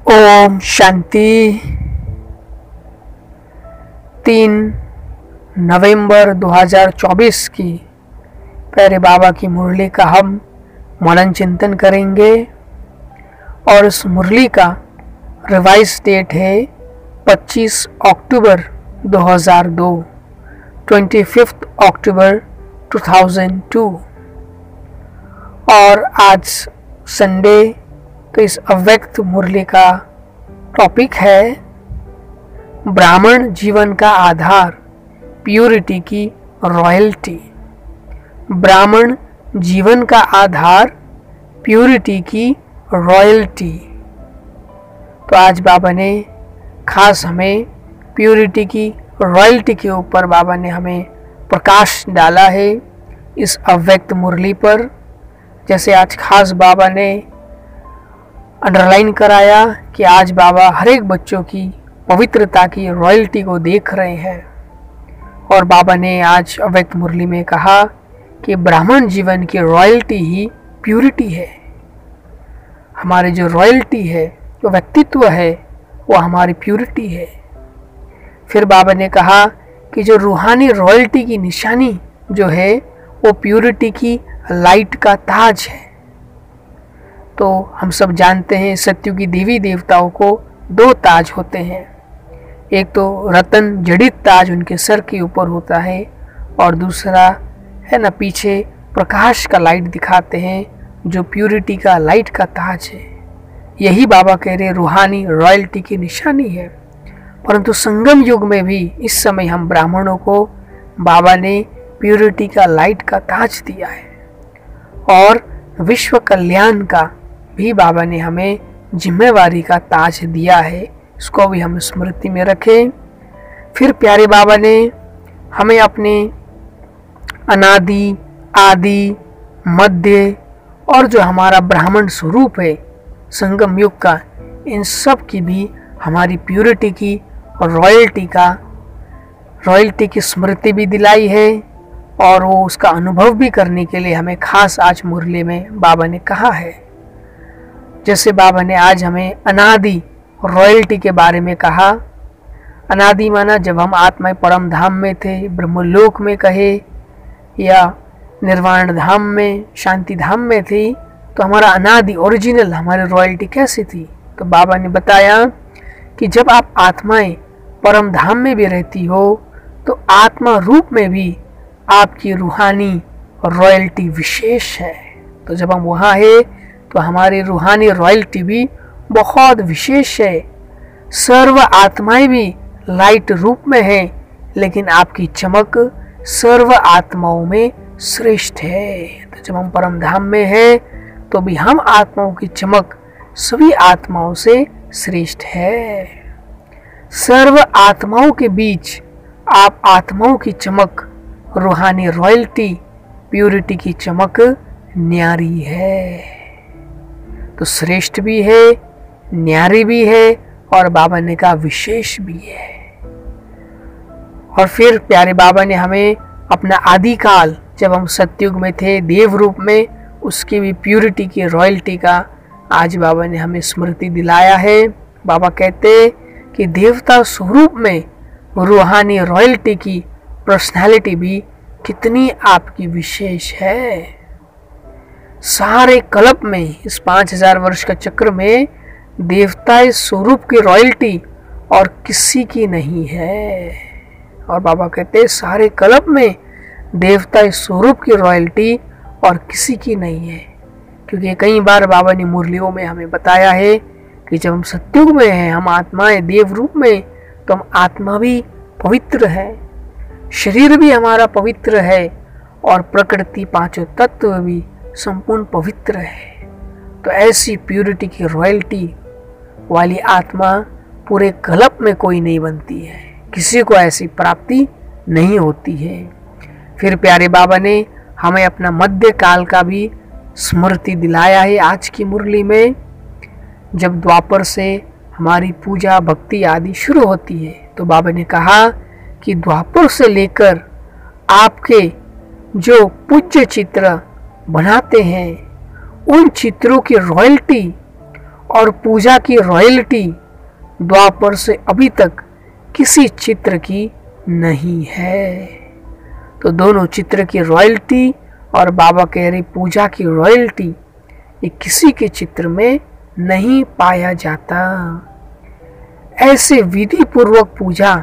ओम शांति। 3 नवंबर 2024 की प्यारे बाबा की मुरली का हम मनन चिंतन करेंगे और उस मुरली का रिवाइज डेट है 25 अक्टूबर 2002, 25 अक्टूबर 2002 और आज संडे। तो इस अव्यक्त मुरली का टॉपिक है ब्राह्मण जीवन का आधार, प्यूरिटी की रॉयल्टी। ब्राह्मण जीवन का आधार, प्यूरिटी की रॉयल्टी। तो आज बाबा ने खास हमें प्यूरिटी की रॉयल्टी के ऊपर बाबा ने हमें प्रकाश डाला है इस अव्यक्त मुरली पर। जैसे आज खास बाबा ने अंडरलाइन कराया कि आज बाबा हर एक बच्चों की पवित्रता की रॉयल्टी को देख रहे हैं। और बाबा ने आज अव्यक्त मुरली में कहा कि ब्राह्मण जीवन की रॉयल्टी ही प्यूरिटी है। हमारी जो रॉयल्टी है, जो व्यक्तित्व है, वो हमारी प्यूरिटी है। फिर बाबा ने कहा कि जो रूहानी रॉयल्टी की निशानी जो है वो प्यूरिटी की लाइट का ताज है। तो हम सब जानते हैं सत्युग की देवी देवताओं को 2 ताज होते हैं। एक तो रतन जड़ित ताज उनके सर के ऊपर होता है और दूसरा है ना पीछे प्रकाश का लाइट दिखाते हैं जो प्यूरिटी का लाइट का ताज है। यही बाबा कह रहे रूहानी रॉयल्टी की निशानी है। परंतु संगम युग में भी इस समय हम ब्राह्मणों को बाबा ने प्यूरिटी का लाइट का ताज दिया है और विश्व कल्याण का भी बाबा ने हमें जिम्मेवारी का ताज दिया है। इसको भी हम स्मृति में रखें। फिर प्यारे बाबा ने हमें अपने अनादि, आदि, मध्य और जो हमारा ब्राह्मण स्वरूप है संगम युग का, इन सब की भी हमारी प्यूरिटी की और रॉयल्टी की स्मृति भी दिलाई है और वो उसका अनुभव भी करने के लिए हमें खास आज मुरली में बाबा ने कहा है। जैसे बाबा ने आज हमें अनादि रॉयल्टी के बारे में कहा। अनादि माना जब हम आत्मा परम धाम में थे, ब्रह्मलोक में कहे या निर्वाण धाम में, शांति धाम में थी, तो हमारा अनादि ओरिजिनल हमारी रॉयल्टी कैसी थी। तो बाबा ने बताया कि जब आप आत्माएं परम धाम में भी रहती हो तो आत्मा रूप में भी आपकी रूहानी रॉयल्टी विशेष है। तो जब हम वहाँ है तो हमारी रूहानी रॉयल्टी भी बहुत विशेष है। सर्व आत्माएं भी लाइट रूप में हैं, लेकिन आपकी चमक सर्व आत्माओं में श्रेष्ठ है। तो जब हम परम धाम में हैं तो भी हम आत्माओं की चमक सभी आत्माओं से श्रेष्ठ है। सर्व आत्माओं के बीच आप आत्माओं की चमक, रूहानी रॉयल्टी, प्यूरिटी की चमक न्यारी है। तो श्रेष्ठ भी है, न्यारी भी है और बाबा ने कहा विशेष भी है। और फिर प्यारे बाबा ने हमें अपना आदिकाल जब हम सतयुग में थे देव रूप में, उसकी भी प्यूरिटी की रॉयल्टी का आज बाबा ने हमें स्मृति दिलाया है। बाबा कहते कि देवता स्वरूप में रूहानी रॉयल्टी की पर्सनालिटी भी कितनी आपकी विशेष है। सारे कल्प में, इस 5000 वर्ष का चक्र में देवता स्वरूप की रॉयल्टी और किसी की नहीं है। और बाबा कहते हैं सारे कल्प में देवता स्वरूप की रॉयल्टी और किसी की नहीं है। क्योंकि कई बार बाबा ने मुरलियों में हमें बताया है कि जब हम सत्युग में हैं, हम आत्माएं देव रूप में, तो हम आत्मा भी पवित्र है, शरीर भी हमारा पवित्र है और प्रकृति, 5 तत्व भी संपूर्ण पवित्र है। तो ऐसी प्यूरिटी की रॉयल्टी वाली आत्मा पूरे कल्प में कोई नहीं बनती है, किसी को ऐसी प्राप्ति नहीं होती है। फिर प्यारे बाबा ने हमें अपना मध्य काल का भी स्मृति दिलाया है आज की मुरली में। जब द्वापर से हमारी पूजा भक्ति आदि शुरू होती है तो बाबा ने कहा कि द्वापर से लेकर आपके जो पूज्य चित्र बनाते हैं उन चित्रों की रॉयल्टी और पूजा की रॉयल्टी द्वापर से अभी तक किसी चित्र की नहीं है। तो दोनों चित्र की रॉयल्टी और बाबा कह रहे पूजा की रॉयल्टी ये किसी के चित्र में नहीं पाया जाता। ऐसे विधि पूर्वक पूजा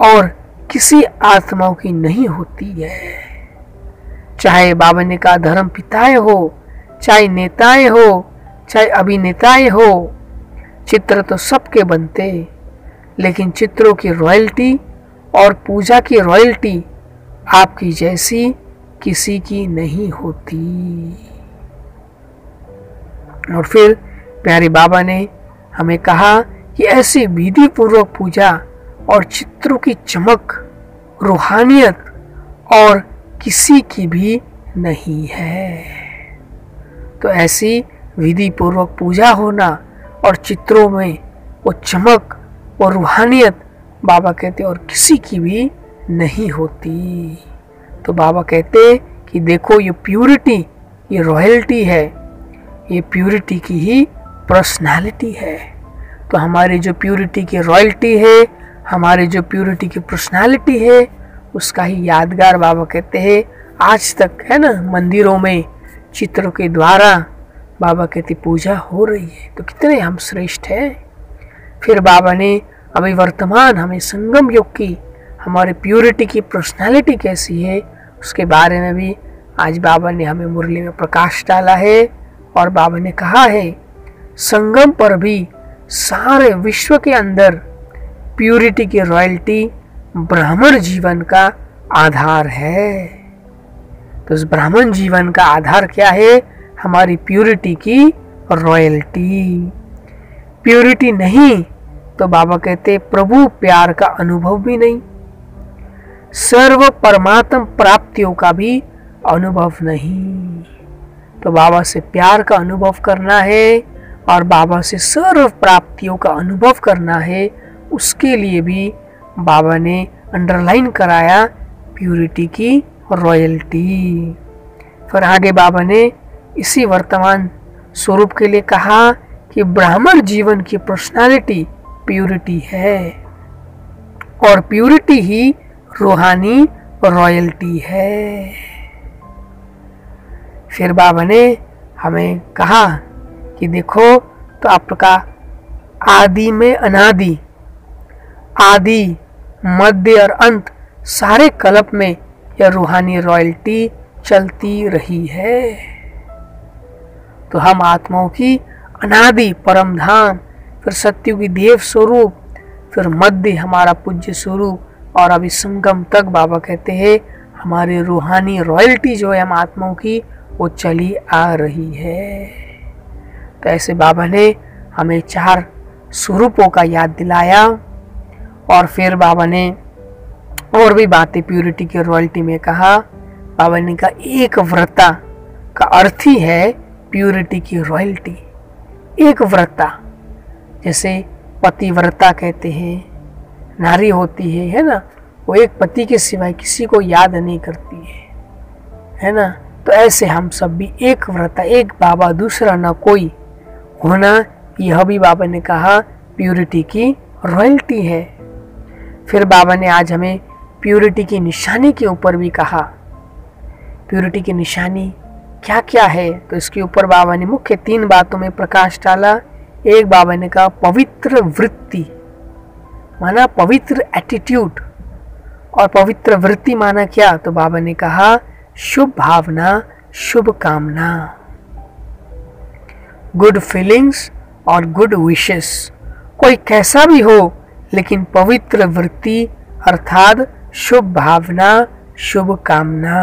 और किसी आत्माओं की नहीं होती है। चाहे बाबा ने कहा धर्म पिताएं हो, चाहे नेताएं हो, चाहे अभिनेताएं हो, चित्र तो सबके बनते, लेकिन चित्रों की रॉयल्टी और पूजा की रॉयल्टी आपकी जैसी किसी की नहीं होती। और फिर प्यारे बाबा ने हमें कहा कि ऐसी विधि पूर्वक पूजा और चित्रों की चमक, रूहानियत और किसी की भी नहीं है। तो ऐसी विधि पूर्वक पूजा होना और चित्रों में वो चमक और रूहानियत बाबा कहते और किसी की भी नहीं होती। तो बाबा कहते कि देखो ये प्यूरिटी, ये रॉयल्टी है, ये प्यूरिटी की ही पर्सनालिटी है। तो हमारी जो प्यूरिटी की रॉयल्टी है, हमारी जो प्यूरिटी की पर्सनालिटी है, उसका ही यादगार बाबा कहते हैं आज तक है ना मंदिरों में चित्रों के द्वारा बाबा कहते पूजा हो रही है। तो कितने हम श्रेष्ठ हैं। फिर बाबा ने अभी वर्तमान हमें संगम युग की हमारे प्यूरिटी की पर्सनालिटी कैसी है उसके बारे में भी आज बाबा ने हमें मुरली में प्रकाश डाला है। और बाबा ने कहा है संगम पर भी सारे विश्व के अंदर प्यूरिटी की रॉयल्टी ब्राह्मण जीवन का आधार है। तो इस ब्राह्मण जीवन का आधार क्या है? हमारी प्यूरिटी की रॉयल्टी। प्यूरिटी नहीं तो बाबा कहते प्रभु प्यार का अनुभव भी नहीं, सर्व परमात्म प्राप्तियों का भी अनुभव नहीं। तो बाबा से प्यार का अनुभव करना है और बाबा से सर्व प्राप्तियों का अनुभव करना है, उसके लिए भी बाबा ने अंडरलाइन कराया प्यूरिटी की रॉयल्टी। फिर आगे बाबा ने इसी वर्तमान स्वरूप के लिए कहा कि ब्राह्मण जीवन की पर्सनालिटी प्यूरिटी है और प्यूरिटी ही रूहानी रॉयल्टी है। फिर बाबा ने हमें कहा कि देखो तो आपका आदि में अनादि, आदि मध्य और अंत सारे कल्प में यह रूहानी रॉयल्टी चलती रही है। तो हम आत्माओं की अनादि परम धाम, फिर सत्युगी देव स्वरूप, फिर मध्य हमारा पूज्य स्वरूप और अभी संगम तक बाबा कहते हैं हमारी रूहानी रॉयल्टी जो है हम आत्माओं की वो चली आ रही है। तो ऐसे बाबा ने हमें 4 स्वरूपों का याद दिलाया और फिर बाबा ने और भी बातें प्यूरिटी की रॉयल्टी में कहा। बाबा ने कहा एक व्रता का अर्थ ही है प्यूरिटी की रॉयल्टी। एक व्रता जैसे पतिव्रता कहते हैं, नारी होती है ना, वो एक पति के सिवाय किसी को याद नहीं करती है ना। तो ऐसे हम सब भी एक व्रता, एक बाबा दूसरा ना कोई होना, यह भी बाबा ने कहा प्यूरिटी की रॉयल्टी है। फिर बाबा ने आज हमें प्यूरिटी की निशानी के ऊपर भी कहा। प्यूरिटी की निशानी क्या क्या है? तो इसके ऊपर बाबा ने मुख्य 3 बातों में प्रकाश डाला। एक बाबा ने कहा पवित्र वृत्ति, माना पवित्र एटीट्यूड, और पवित्र वृत्ति माना क्या? तो बाबा ने कहा शुभ भावना, शुभ कामना, गुड फीलिंग्स और गुड विशेस। कोई कैसा भी हो लेकिन पवित्र वृत्ति अर्थात शुभ भावना, शुभ कामना।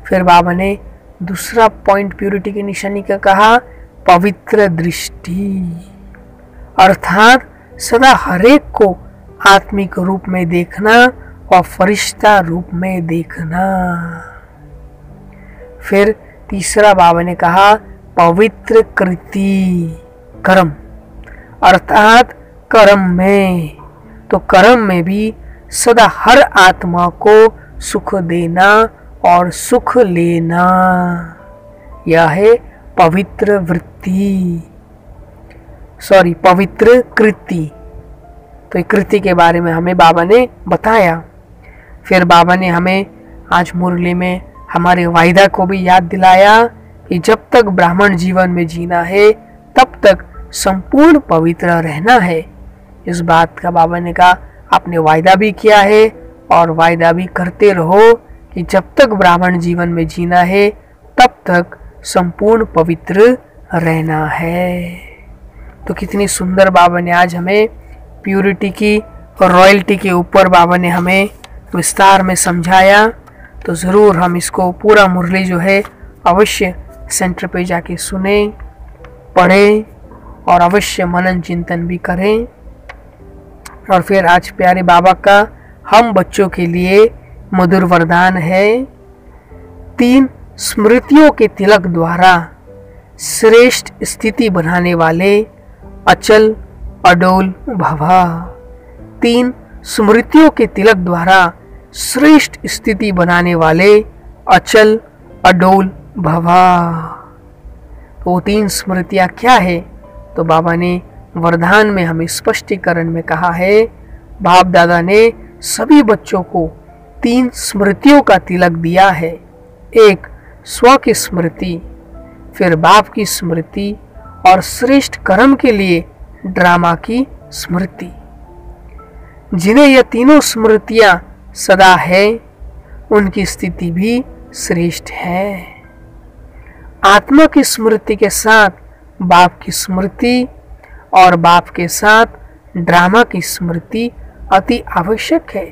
फिर बाबा ने दूसरा पॉइंट प्यूरिटी की निशानी का कहा पवित्र दृष्टि, अर्थात सदा हरेक को आत्मिक रूप में देखना और फरिश्ता रूप में देखना। फिर तीसरा बाबा ने कहा पवित्र कृति, कर्म, अर्थात कर्म में, तो कर्म में भी सदा हर आत्मा को सुख देना और सुख लेना, यह है पवित्र वृत्ति, पवित्र कृति। तो ये कृति के बारे में हमें बाबा ने बताया। फिर बाबा ने हमें आज मुरली में हमारे वायदा को भी याद दिलाया कि जब तक ब्राह्मण जीवन में जीना है तब तक संपूर्ण पवित्र रहना है। इस बात का बाबा ने कहा आपने वायदा भी किया है और वायदा भी करते रहो कि जब तक ब्राह्मण जीवन में जीना है तब तक संपूर्ण पवित्र रहना है। तो कितनी सुंदर बाबा ने आज हमें प्यूरिटी की और रॉयल्टी के ऊपर बाबा ने हमें विस्तार में समझाया। तो ज़रूर हम इसको पूरा मुरली जो है अवश्य सेंटर पे जाके सुने, पढ़ें और अवश्य मनन चिंतन भी करें। और फिर आज प्यारे बाबा का हम बच्चों के लिए मधुर वरदान है, 3 स्मृतियों के तिलक द्वारा श्रेष्ठ स्थिति बनाने वाले अचल अडोल भवा। 3 स्मृतियों के तिलक द्वारा श्रेष्ठ स्थिति बनाने वाले अचल अडोल भवा। तो वो 3 स्मृतियां क्या है? तो बाबा ने वरदान में हमें स्पष्टीकरण में कहा है, बाप दादा ने सभी बच्चों को 3 स्मृतियों का तिलक दिया है। एक स्व की स्मृति, फिर बाप की स्मृति और श्रेष्ठ कर्म के लिए ड्रामा की स्मृति। जिन्हें यह तीनों स्मृतियां सदा है उनकी स्थिति भी श्रेष्ठ है। आत्मा की स्मृति के साथ बाप की स्मृति और बाप के साथ ड्रामा की स्मृति अति आवश्यक है,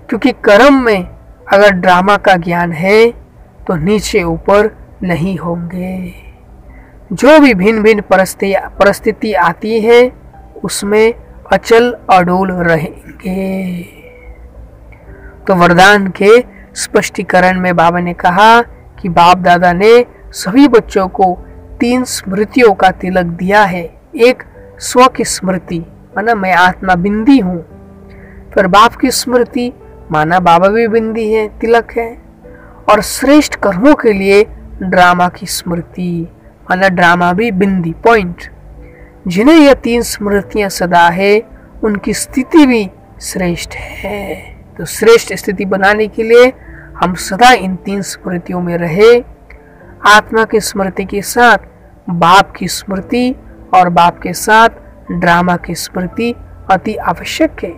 क्योंकि कर्म में अगर ड्रामा का ज्ञान है तो नीचे ऊपर नहीं होंगे। जो भी भिन्न भिन्न परिस्थिति आती है उसमें अचल अडोल रहेंगे। तो वरदान के स्पष्टीकरण में बाबा ने कहा कि बाप दादा ने सभी बच्चों को 3 स्मृतियों का तिलक दिया है। एक स्व की स्मृति, माना मैं आत्मा बिंदी हूँ। फिर बाप की स्मृति, माना बाबा भी बिंदी है, तिलक है। और श्रेष्ठ कर्मों के लिए ड्रामा की स्मृति, माना ड्रामा भी बिंदी, पॉइंट। जिन्हें यह 3 स्मृतियां सदा है उनकी स्थिति भी श्रेष्ठ है। तो श्रेष्ठ स्थिति बनाने के लिए हम सदा इन 3 स्मृतियों में रहे। आत्मा की स्मृति के साथ बाप की स्मृति और बाप के साथ ड्रामा की स्मृति अति आवश्यक है,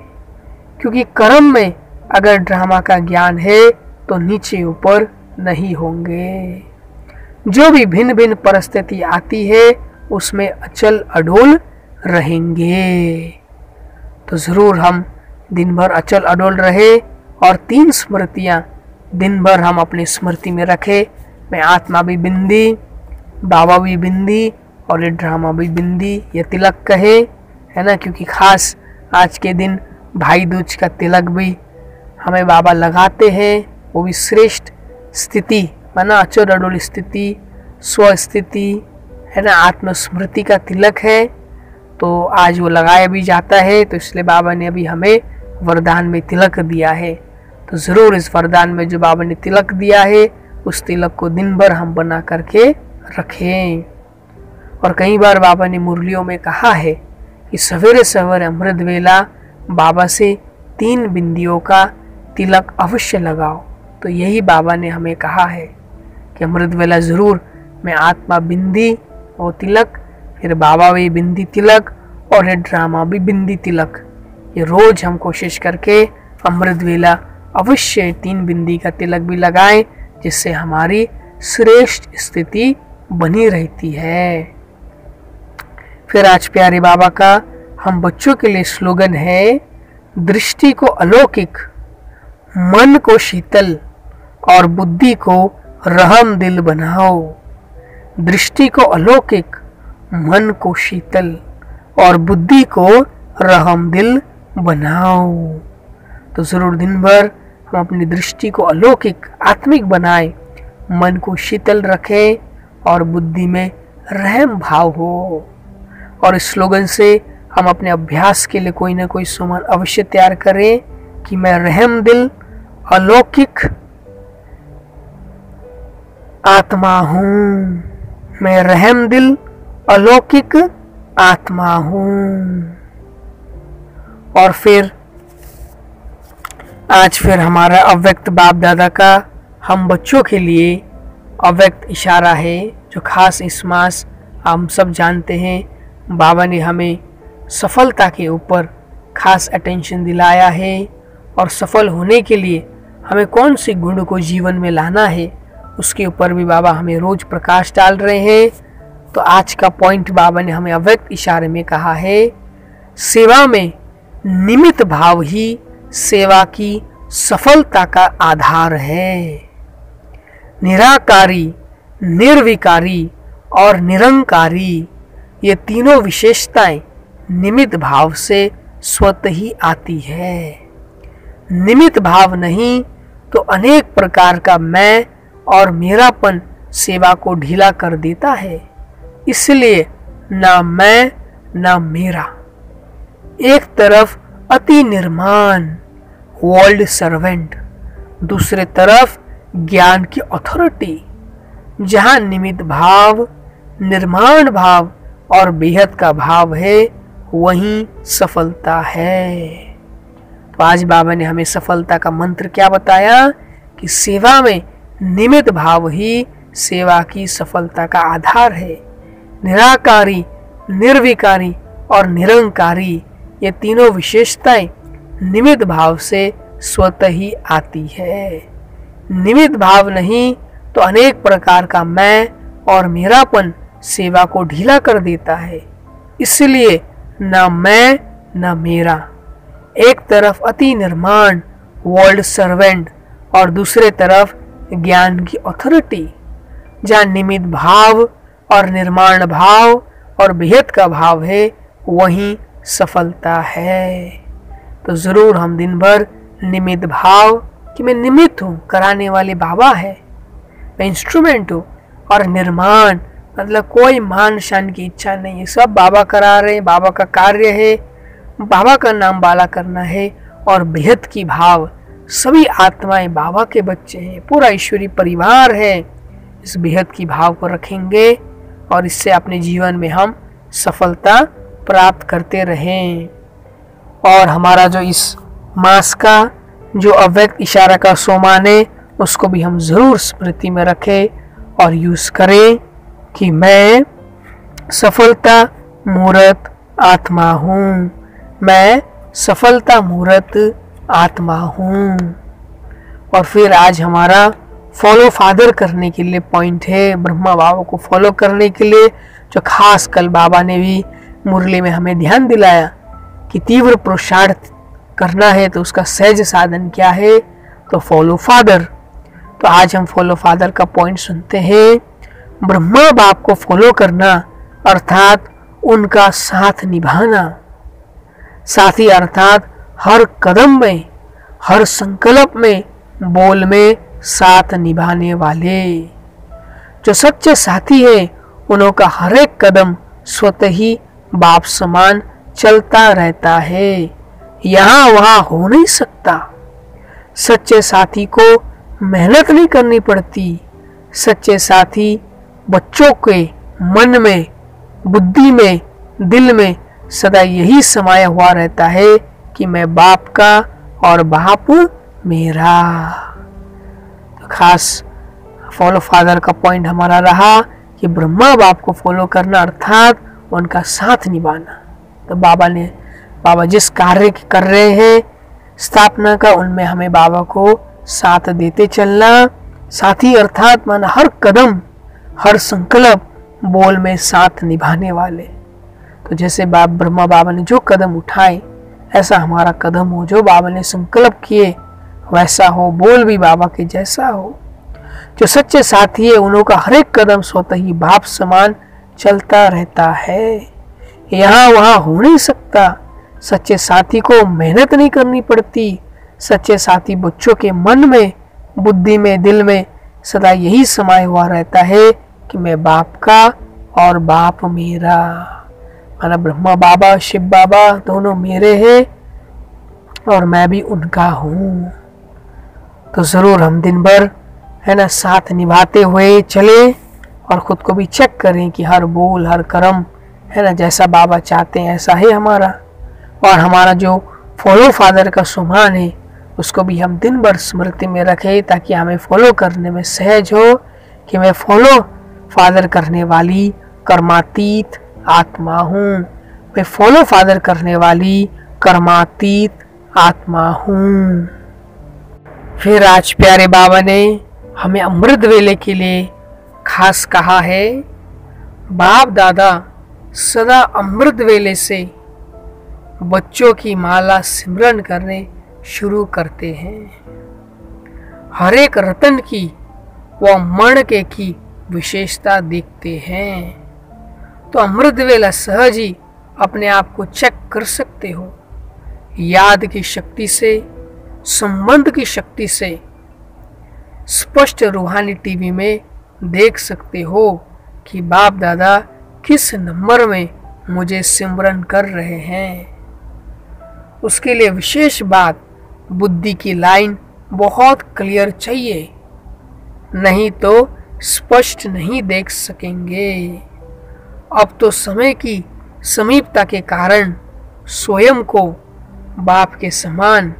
क्योंकि कर्म में अगर ड्रामा का ज्ञान है तो नीचे ऊपर नहीं होंगे। जो भी भिन्न भिन्न परिस्थिति आती है उसमें अचल अडोल रहेंगे। तो जरूर हम दिन भर अचल अडोल रहे और 3 स्मृतियां दिन भर हम अपनी स्मृति में रखे। मैं आत्मा भी बिंदी, बाबा भी बिंदी और ये ड्रामा भी बिंदी, ये तिलक कहे है ना, क्योंकि खास आज के दिन भाई दूज का तिलक भी हमें बाबा लगाते हैं, वो भी श्रेष्ठ स्थिति, माना अचल अडोल स्थिति, स्व स्थिति है ना, आत्मस्मृति का तिलक है। तो आज वो लगाया भी जाता है, तो इसलिए बाबा ने अभी हमें वरदान में तिलक दिया है। तो ज़रूर इस वरदान में जो बाबा ने तिलक दिया है उस तिलक को दिन भर हम बना करके रखें। और कई बार बाबा ने मुरलियों में कहा है कि सवेरे सवेरे अमृत वेला बाबा से 3 बिंदियों का तिलक अवश्य लगाओ। तो यही बाबा ने हमें कहा है कि अमृत वेला ज़रूर मैं आत्मा बिंदी और तिलक, फिर बाबा भी बिंदी तिलक और ये ड्रामा भी बिंदी तिलक, ये रोज हम कोशिश करके अमृत वेला अवश्य 3 बिंदी का तिलक भी लगाएं, जिससे हमारी श्रेष्ठ स्थिति बनी रहती है। फिर आज प्यारे बाबा का हम बच्चों के लिए स्लोगन है, दृष्टि को अलौकिक, मन को शीतल और बुद्धि को रहम दिल बनाओ। दृष्टि को अलौकिक, मन को शीतल और बुद्धि को रहम दिल बनाओ। तो जरूर दिन भर हम अपनी दृष्टि को अलौकिक आत्मिक बनाएं, मन को शीतल रखें और बुद्धि में रहम भाव हो। और इस स्लोगन से हम अपने अभ्यास के लिए कोई ना कोई सुमन अवश्य तैयार करें कि मैं रहम दिल अलौकिक आत्मा हूँ, मैं रहम दिल अलौकिक आत्मा हूं। और फिर आज फिर हमारा अव्यक्त बाप दादा का हम बच्चों के लिए अव्यक्त इशारा है, जो खास इस मास हम सब जानते हैं बाबा ने हमें सफलता के ऊपर खास अटेंशन दिलाया है, और सफल होने के लिए हमें कौन सी गुण को जीवन में लाना है उसके ऊपर भी बाबा हमें रोज प्रकाश डाल रहे हैं। तो आज का पॉइंट बाबा ने हमें अव्यक्त इशारे में कहा है, सेवा में निमित्त भाव ही सेवा की सफलता का आधार है। निराकारी, निर्विकारी और निरंकारी ये तीनों विशेषताएं निमित्त भाव से स्वतः ही आती है। निमित्त भाव नहीं तो अनेक प्रकार का मैं और मेरापन सेवा को ढीला कर देता है। इसलिए ना मैं ना मेरा, एक तरफ अति निर्माण वर्ल्ड सर्वेंट, दूसरे तरफ ज्ञान की अथॉरिटी। जहां निमित्त भाव, निर्माण भाव और बेहद का भाव है वहीं सफलता है। तो आज बाबा ने हमें सफलता का मंत्र क्या बताया कि सेवा में निमित्त भाव ही सेवा की सफलता का आधार है। निराकारी, निर्विकारी और निरंकारी ये तीनों विशेषताएं निमित्त भाव से स्वतः ही आती है। निमित्त भाव नहीं तो अनेक प्रकार का मैं और मेरापन सेवा को ढीला कर देता है। इसलिए न मैं न मेरा, एक तरफ अति निर्माण वर्ल्ड सर्वेंट और दूसरे तरफ ज्ञान की अथॉरिटी। जहाँ निमित्त भाव और निर्माण भाव और बेहद का भाव है वहीं सफलता है। तो जरूर हम दिन भर निमित्त भाव कि मैं निमित्त हूँ, कराने वाले बाबा है, मैं इंस्ट्रूमेंट हूँ, और निर्माण मतलब कोई मान शान की इच्छा नहीं है, सब बाबा करा रहे हैं, बाबा का कार्य है, बाबा का नाम बाला करना है। और बेहद की भाव, सभी आत्माएं बाबा के बच्चे हैं, पूरा ईश्वरी परिवार है। इस बेहद की भाव को रखेंगे और इससे अपने जीवन में हम सफलता प्राप्त करते रहें। और हमारा जो इस मास का जो अव्यक्त इशारा का सोमान है उसको भी हम जरूर स्मृति में रखें और यूज करें कि मैं सफलता मूर्त आत्मा हूँ, मैं सफलता मूर्त आत्मा हूँ। और फिर आज हमारा फॉलो फादर करने के लिए पॉइंट है, ब्रह्मा बाबा को फॉलो करने के लिए, जो खास कल बाबा ने भी मुरली में हमें ध्यान दिलाया कि तीव्र पुरुषार्थ करना है तो उसका सहज साधन क्या है, तो फॉलो फादर। तो आज हम फॉलो फादर का पॉइंट सुनते हैं। ब्रह्मा बाप को फॉलो करना अर्थात उनका साथ निभाना, साथी अर्थात हर कदम में, हर संकल्प में, बोल में साथ निभाने वाले। जो सच्चे साथी है उन्हों का हर एक कदम स्वतः ही बाप समान चलता रहता है, यहाँ वहाँ हो नहीं सकता। सच्चे साथी को मेहनत नहीं करनी पड़ती। सच्चे साथी बच्चों के मन में, बुद्धि में, दिल में सदा यही समाया हुआ रहता है कि मैं बाप का और बाप मेरा। तो खास फॉलो फादर का पॉइंट हमारा रहा कि ब्रह्मा बाप को फॉलो करना अर्थात उनका साथ निभाना। तो बाबा जिस कार्य कर रहे हैं स्थापना का, उनमें हमें बाबा को साथ देते चलना। साथी अर्थात माना हर कदम, हर संकल्प, बोल में साथ निभाने वाले। तो जैसे ब्रह्मा बाबा ने जो कदम उठाए ऐसा हमारा कदम हो, जो बाबा ने संकल्प किए वैसा हो, बोल भी बाबा के जैसा हो। जो सच्चे साथी है उन्हों का हर एक कदम स्वतः ही बाप समान चलता रहता है, यहाँ वहाँ हो नहीं सकता। सच्चे साथी को मेहनत नहीं करनी पड़ती। सच्चे साथी बच्चों के मन में, बुद्धि में, दिल में सदा यही समाया हुआ रहता है कि मैं बाप का और बाप मेरा। माना ब्रह्मा बाबा, शिव बाबा दोनों मेरे हैं और मैं भी उनका हूँ। तो जरूर हम दिन भर है ना साथ निभाते हुए चले और ख़ुद को भी चेक करें कि हर बोल हर कर्म है ना जैसा बाबा चाहते हैं ऐसा है हमारा। और हमारा जो फॉलो फादर का स्वभाव है उसको भी हम दिन भर स्मृति में रखें ताकि हमें फॉलो करने में सहज हो कि मैं फॉलो फादर करने वाली कर्मातीत आत्मा हूँ, मैं फॉलो फादर करने वाली कर्मातीत आत्मा हूँ। फिर आज प्यारे बाबा ने हमें अमृत वेले के लिए खास कहा है, बाप दादा सदा अमृत वेले से बच्चों की माला सिमरन करने शुरू करते हैं। हर एक रतन की व मणके की विशेषता देखते हैं। तो अमृत वेला सहज ही अपने आप को चेक कर सकते हो। याद की शक्ति से, संबंध की शक्ति से स्पष्ट रूहानी टीवी में देख सकते हो कि बाप दादा किस नंबर में मुझे सिमरन कर रहे हैं। उसके लिए विशेष बात बुद्धि की लाइन बहुत क्लियर चाहिए, नहीं तो स्पष्ट नहीं देख सकेंगे। अब तो समय की समीपता के कारण स्वयं को बाप के समान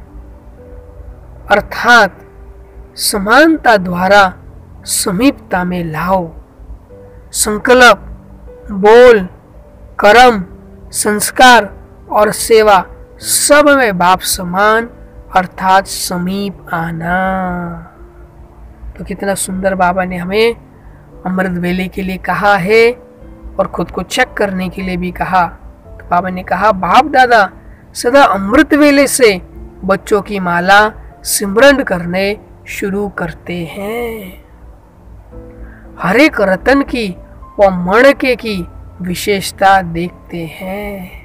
अर्थात समानता द्वारा समीपता में लाओ। संकल्प, बोल, कर्म, संस्कार और सेवा सब में बाप समान अर्थात समीप आना। तो कितना सुंदर बाबा ने हमें अमृत वेले के लिए कहा है और खुद को चेक करने के लिए भी कहा। तो बाबा ने कहा बाप दादा सदा अमृत वेले से बच्चों की माला सिमरन करने शुरू करते हैं। हर एक रतन की व मणके की विशेषता देखते हैं।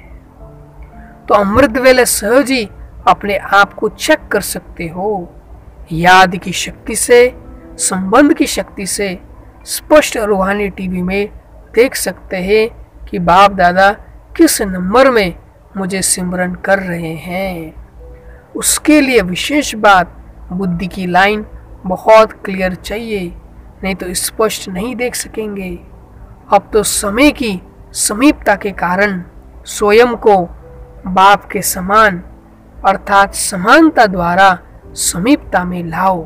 तो अमृत वेले सहज ही अपने आप को चेक कर सकते हो। याद की शक्ति से, संबंध की शक्ति से स्पष्ट रूहानी टीवी में देख सकते हैं कि बाप दादा किस नंबर में मुझे सिमरन कर रहे हैं। उसके लिए विशेष बात बुद्धि की लाइन बहुत क्लियर चाहिए, नहीं तो स्पष्ट नहीं देख सकेंगे। अब तो समय की समीपता के कारण स्वयं को बाप के समान अर्थात समानता द्वारा समीपता में लाओ।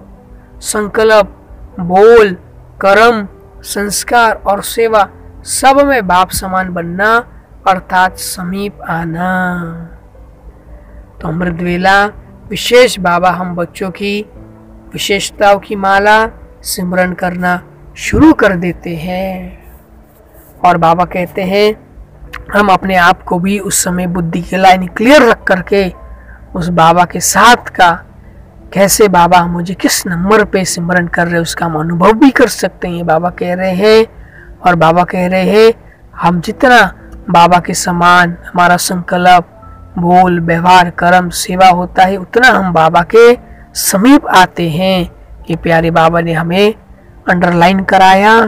संकल्प, बोल, कर्म, संस्कार और सेवा सब में बाप समान बनना अर्थात समीप आना। तो अमृत वेला विशेष बाबा हम बच्चों की विशेषताओं की माला सिमरन करना शुरू कर देते हैं। और बाबा कहते हैं हम अपने आप को भी उस समय बुद्धि की लाइन क्लियर रख करके उस बाबा के साथ का कैसे बाबा मुझे किस नंबर पे सिमरन कर रहे हैं उसका हम अनुभव भी कर सकते हैं। बाबा कह रहे हैं और बाबा कह रहे हैं हम जितना बाबा के समान हमारा संकल्प, बोल, व्यवहार, कर्म, सेवा होता है उतना हम बाबा के समीप आते हैं। ये प्यारे बाबा ने हमें अंडरलाइन कराया।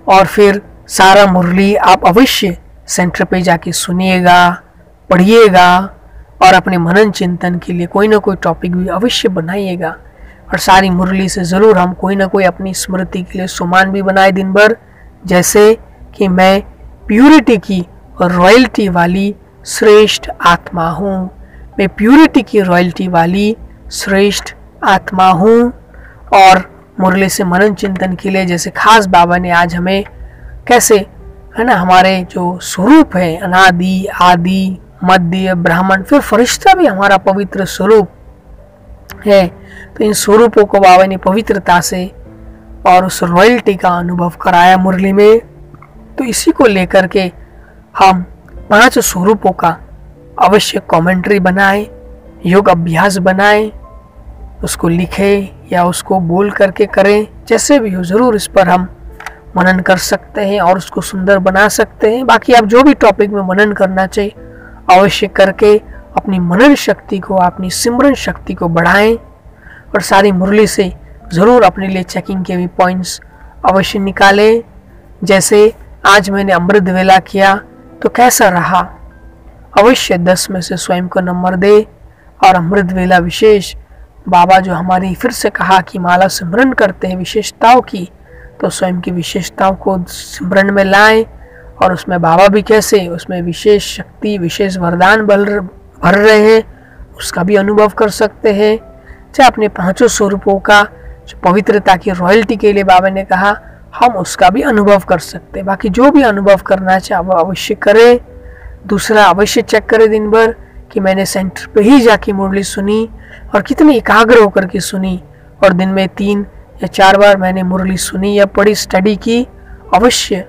और फिर सारा मुरली आप अवश्य सेंटर पे जाके सुनिएगा, पढ़िएगा और अपने मनन चिंतन के लिए कोई ना कोई टॉपिक भी अवश्य बनाइएगा। और सारी मुरली से ज़रूर हम कोई ना कोई अपनी स्मृति के लिए सुमान भी बनाए दिन भर, जैसे कि मैं प्यूरिटी की और रॉयल्टी वाली श्रेष्ठ आत्मा हूँ, मैं प्यूरिटी की रॉयल्टी वाली श्रेष्ठ आत्मा हूँ। और मुरली से मनन चिंतन के लिए जैसे खास बाबा ने आज हमें कैसे है ना हमारे जो स्वरूप है अनादि, आदि, मध्य, ब्राह्मण, फिर फरिश्ता भी हमारा पवित्र स्वरूप है। तो इन स्वरूपों को बाबा ने पवित्रता से और उस रॉयल्टी का अनुभव कराया मुरली में। तो इसी को लेकर के हम 5 स्वरूपों का अवश्य कमेंट्री बनाए, योग अभ्यास बनाए, उसको लिखे या उसको बोल करके करें, जैसे भी हो ज़रूर इस पर हम मनन कर सकते हैं और उसको सुंदर बना सकते हैं। बाकी आप जो भी टॉपिक में मनन करना चाहिए अवश्य करके अपनी मनन शक्ति को, अपनी सिमरन शक्ति को बढ़ाएं। और सारी मुरली से ज़रूर अपने लिए चेकिंग के भी पॉइंट्स अवश्य निकालें। जैसे आज मैंने अमृत वेला किया तो कैसा रहा, अवश्य 10 में से स्वयं को नंबर दे। और अमृत वेला विशेष बाबा जो हमारी फिर से कहा कि माला सिमरन करते हैं विशेषताओं की, तो तो स्वयं की विशेषताओं को स्मरण में लाएं और उसमें बाबा भी कैसे उसमें विशेष शक्ति, विशेष वरदान भर रहे हैं, उसका भी अनुभव कर सकते हैं। चाहे अपने 5 स्वरूपों का जो पवित्रता की रॉयल्टी के लिए बाबा ने कहा, हम उसका भी अनुभव कर सकते हैं। बाकी जो भी अनुभव करना चाहे वो अवश्य करें। दूसरा, अवश्य चेक करें दिन भर कि मैंने सेंटर पे ही जाके मुरली सुनी और कितनी एकाग्र होकर के सुनी, और दिन में 3 या 4 बार मैंने मुरली सुनी या पढ़ी, स्टडी की। अवश्य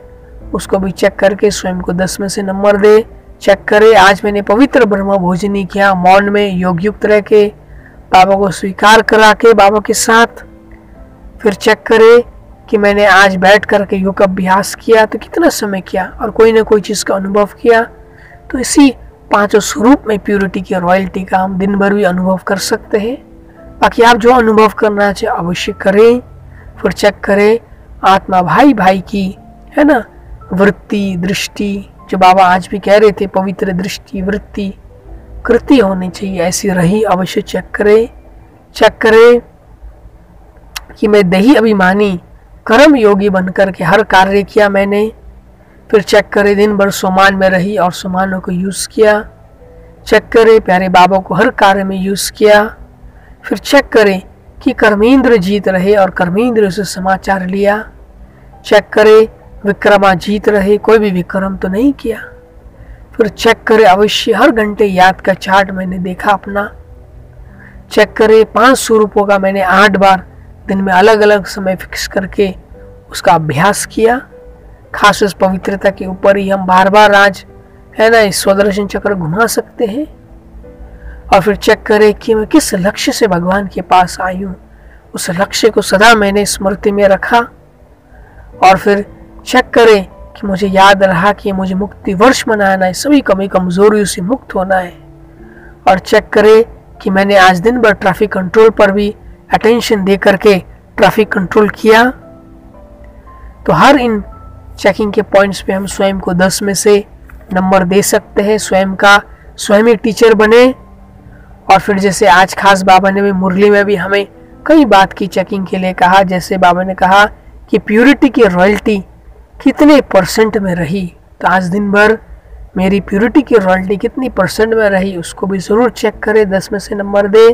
उसको भी चेक करके स्वयं को 10 में से नंबर दे। चेक करे आज मैंने पवित्र ब्रह्म भोजनी किया, मौन में योग युक्त रह के, बाबा को स्वीकार करा के बाबा के साथ। फिर चेक करे कि मैंने आज बैठ करके योग अभ्यास किया तो कितना समय किया और कोई ना कोई चीज़ का अनुभव किया। तो इसी 5 स्वरूप में प्यूरिटी की रॉयल्टी का हम दिन भर भी अनुभव कर सकते हैं। बाकी आप जो अनुभव करना चाहे अवश्य करें। फिर चेक करें आत्मा भाई भाई की, है ना, वृत्ति, दृष्टि, जो बाबा आज भी कह रहे थे, पवित्र दृष्टि, वृत्ति, कृति होनी चाहिए, ऐसी रही। अवश्य चेक करें। चेक करें कि मैं देही अभिमानी कर्म योगी बनकर के हर कार्य किया मैंने। फिर चेक करें दिन भर सोमान में रही और सोमानों को यूज़ किया। चेक करें प्यारे बाबा को हर कार्य में यूज़ किया। फिर चेक करें कि कर्मेंद्र जीत रहे और कर्मेंद्र से समाचार लिया। चेक करें विक्रमा जीत रहे, कोई भी विक्रम तो नहीं किया। फिर चेक करें अवश्य हर घंटे याद का चार्ट मैंने देखा अपना। चेक करें 5 स्वरूपों का मैंने 8 बार दिन में अलग अलग समय फिक्स करके उसका अभ्यास किया। खास इस पवित्रता के ऊपर ही हम बार बार आज, है ना, इस स्वदर्शन चक्र घुमा सकते हैं। और फिर चेक करें कि मैं किस लक्ष्य से भगवान के पास आई हूँ, उस लक्ष्य को सदा मैंने स्मृति में रखा। और फिर चेक करें कि मुझे याद रहा कि मुझे मुक्ति वर्ष मनाना है, सभी कमी कमजोरियों से मुक्त होना है। और चेक करें कि मैंने आज दिन भर ट्रैफिक कंट्रोल पर भी अटेंशन दे करके ट्रैफिक कंट्रोल किया। तो हर इन चेकिंग के पॉइंट्स पे हम स्वयं को 10 में से नंबर दे सकते हैं। स्वयं एक टीचर बने। और फिर जैसे आज खास बाबा ने भी मुरली में भी हमें कई बात की चेकिंग के लिए कहा। जैसे बाबा ने कहा कि प्यूरिटी की रॉयल्टी कितने % में रही, तो आज दिन भर मेरी प्यूरिटी की रॉयल्टी कितनी % में रही उसको भी ज़रूर चेक करें, 10 में से नंबर दे।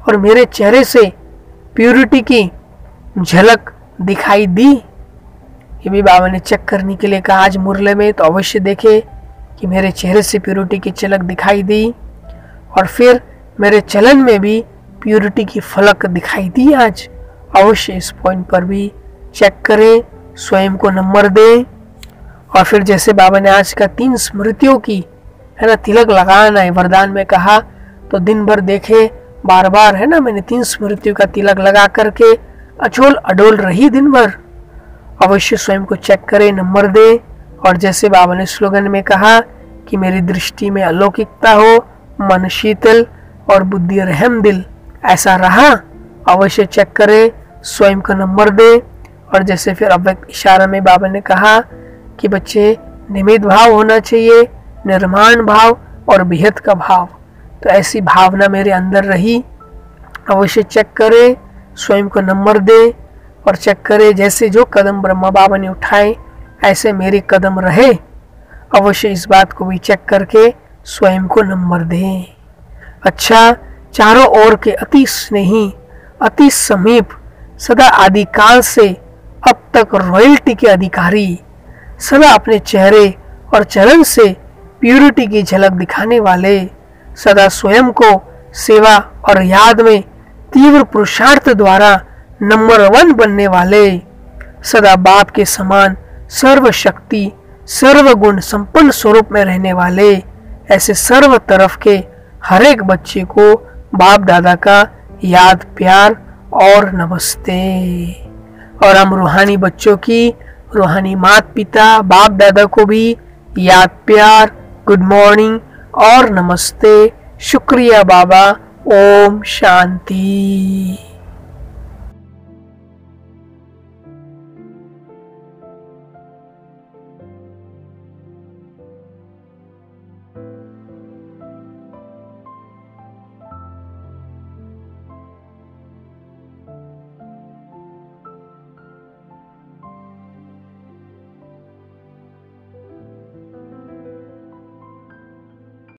और मेरे चेहरे से प्यूरिटी की झलक दिखाई दी, ये भी बाबा ने चेक करने के लिए कहा आज मुरले में। तो अवश्य देखे कि मेरे चेहरे से प्यूरिटी की झलक दिखाई दी। और फिर मेरे चलन में भी प्यूरिटी की फलक दिखाई दी आज। अवश्य इस पॉइंट पर भी चेक करें, स्वयं को नंबर दें। और फिर जैसे बाबा ने आज का 3 स्मृतियों की, है ना, तिलक लगाना है वरदान में कहा, तो दिन भर देखे बार बार, है ना, मैंने 3 स्मृतियों का तिलक लगा करके अचोल अडोल रही दिन भर। अवश्य स्वयं को चेक करें, नंबर दे। और जैसे बाबा ने स्लोगन में कहा कि मेरी दृष्टि में अलौकिकता हो, मन शीतल और बुद्धि रहम दिल, ऐसा रहा। अवश्य चेक करें, स्वयं का नंबर दे। और जैसे फिर अव्यक्त इशारा में बाबा ने कहा कि बच्चे निमित भाव होना चाहिए, निर्माण भाव और बेहद का भाव, तो ऐसी भावना मेरे अंदर रही। अवश्य चेक करें, स्वयं को नंबर दे। और चेक करें जैसे जो कदम ब्रह्मा बाबा ने उठाए ऐसे मेरे कदम रहे। अवश्य इस बात को भी चेक करके स्वयं को नंबर दें। अच्छा, चारों ओर के अति स्नेही, अति समीप, सदा आदिकाल से अब तक रॉयल्टी के अधिकारी, सदा अपने चेहरे और चरण से प्यूरिटी की झलक दिखाने वाले, सदा स्वयं को सेवा और याद में तीव्र पुरुषार्थ द्वारा नंबर 1 बनने वाले, सदा बाप के समान सर्वशक्ति सर्वगुण संपन्न स्वरूप में रहने वाले, ऐसे सर्व तरफ के हर एक बच्चे को बाप दादा का याद, प्यार और नमस्ते। और हम रूहानी बच्चों की, रूहानी माता पिता बाप दादा को भी याद, प्यार, गुड मॉर्निंग और नमस्ते। शुक्रिया बाबा। ओम शांति।